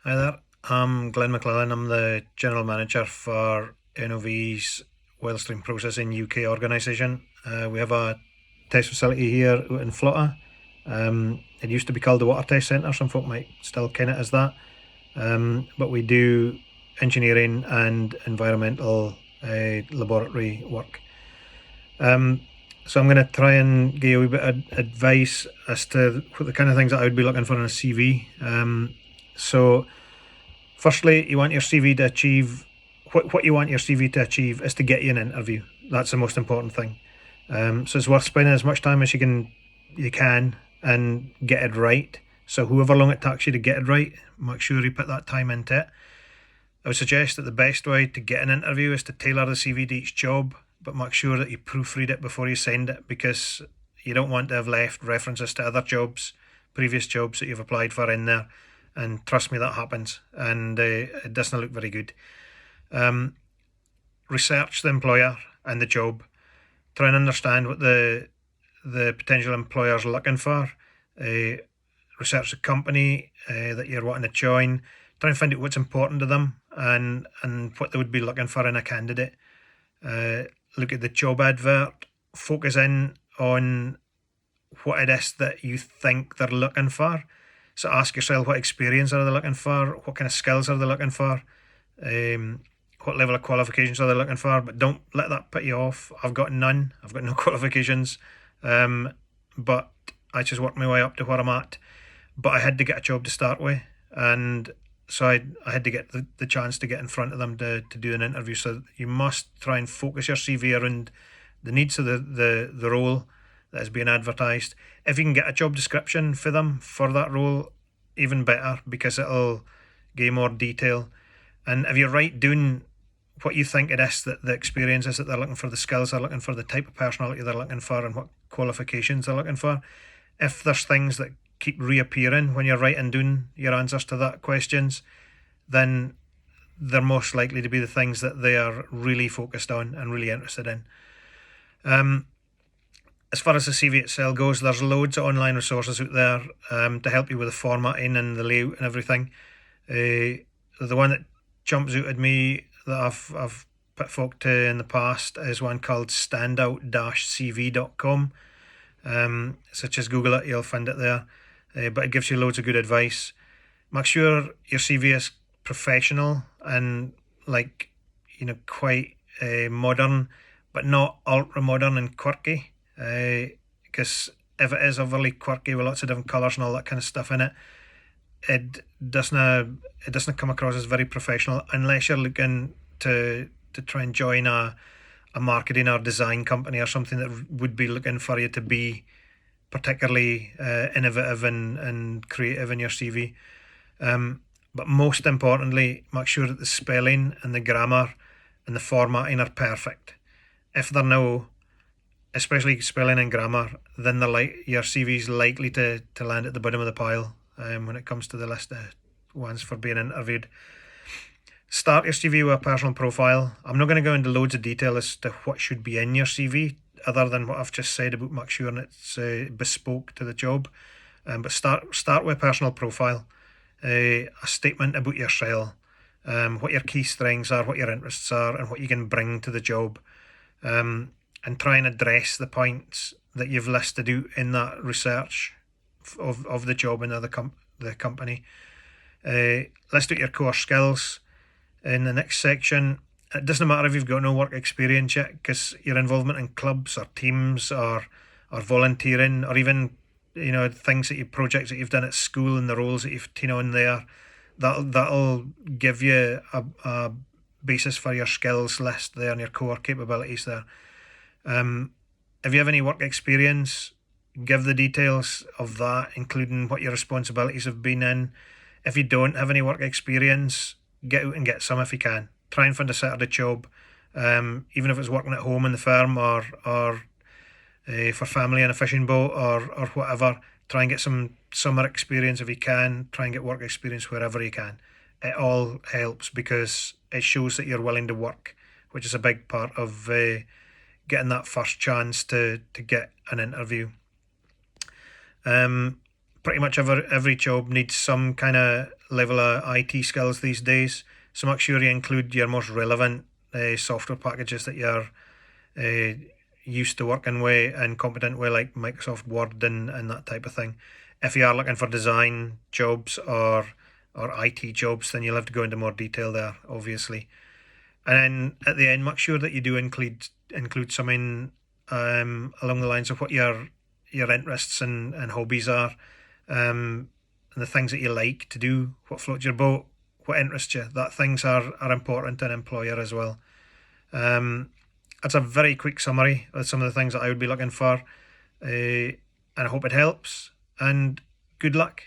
Hi there, I'm Glen McLellan. I'm the General Manager for NOV's Wellstream Processing UK organisation. We have a test facility here out in Flotta. It used to be called the Water Test Centre, some folk might still ken it as that. But we do engineering and environmental laboratory work. So I'm going to try and give you a wee bit of advice as to what the kind of things that I would be looking for in a CV. So firstly, you want your CV to achieve what you want your CV to achieve is to get you an interview. That's the most important thing. So it's worth spending as much time as you can and get it right. So however long it takes you to get it right, make sure you put that time into it. I would suggest that the best way to get an interview is to tailor the CV to each job, but make sure that you proofread it before you send it, because you don't want to have left references to other jobs, previous jobs that you've applied for in there. And trust me, that happens, and it doesn't look very good. Research the employer and the job. Try and understand what the potential employer's looking for. Research the company that you're wanting to join. Try and find out what's important to them and what they would be looking for in a candidate. Look at the job advert. Focus in on what it is that you think they're looking for. So ask yourself, what experience are they looking for? What kind of skills are they looking for? What level of qualifications are they looking for? But don't let that put you off. I've got none. I've got no qualifications. But I just worked my way up to where I'm at. But I had to get a job to start with. And so I had to get the chance to get in front of them to do an interview. So you must try and focus your CV around the needs of the role that is being advertised. If you can get a job description for them for that role, even better, because it'll give you more detail. And if you're right doing what you think it is, that the experience is that they're looking for, the skills they're looking for, the type of personality they're looking for, and what qualifications they're looking for, if there's things that keep reappearing when you're writing down your answers to that questions, then they're most likely to be the things that they are really focused on and really interested in. As far as the CV itself goes, there's loads of online resources out there to help you with the formatting and the layout and everything. The one that jumps out at me that I've put folk to in the past is one called standout-cv.com. So just Google it, you'll find it there. But it gives you loads of good advice. Make sure your CV is professional and quite modern, but not ultra modern and quirky. Because if it is overly quirky with lots of different colours and all that kind of stuff in it, it doesn't come across as very professional, unless you're looking to try and join a marketing or design company or something that would be looking for you to be particularly innovative and creative in your CV. But most importantly, make sure that the spelling and the grammar and the formatting are perfect. If they're no, especially spelling and grammar, then your CV's likely to land at the bottom of the pile when it comes to the list of ones for being interviewed. Start your CV with a personal profile. I'm not going to go into loads of detail as to what should be in your CV, other than what I've just said about make sure it's bespoke to the job. But start with a personal profile, a statement about yourself, what your key strengths are, what your interests are, and what you can bring to the job. And try and address the points that you've listed out in that research of the job and of the company. List out your core skills. In the next section, it doesn't matter if you've got no work experience yet, because your involvement in clubs or teams or volunteering, or even projects that you've done at school and the roles that you've in there, that'll give you a basis for your skills list there and your core capabilities there. If you have any work experience, give the details of that, including what your responsibilities have been in. If you don't have any work experience, get out and get some if you can. Try and find a Saturday job, even if it's working at home in the firm or for family in a fishing boat or whatever. Try and get some summer experience if you can. Try and get work experience wherever you can. It all helps because it shows that you're willing to work, which is a big part of getting that first chance to get an interview. Pretty much every job needs some kind of level of IT skills these days. So make sure you include your most relevant software packages that you're used to working with and competent with, like Microsoft Word and that type of thing. If you are looking for design jobs or IT jobs, then you'll have to go into more detail there, obviously. And then at the end, make sure that you do include something along the lines of what your interests and hobbies are, and the things that you like to do, what floats your boat, what interests you. That things are important to an employer as well. That's a very quick summary of some of the things that I would be looking for, and I hope it helps. And good luck.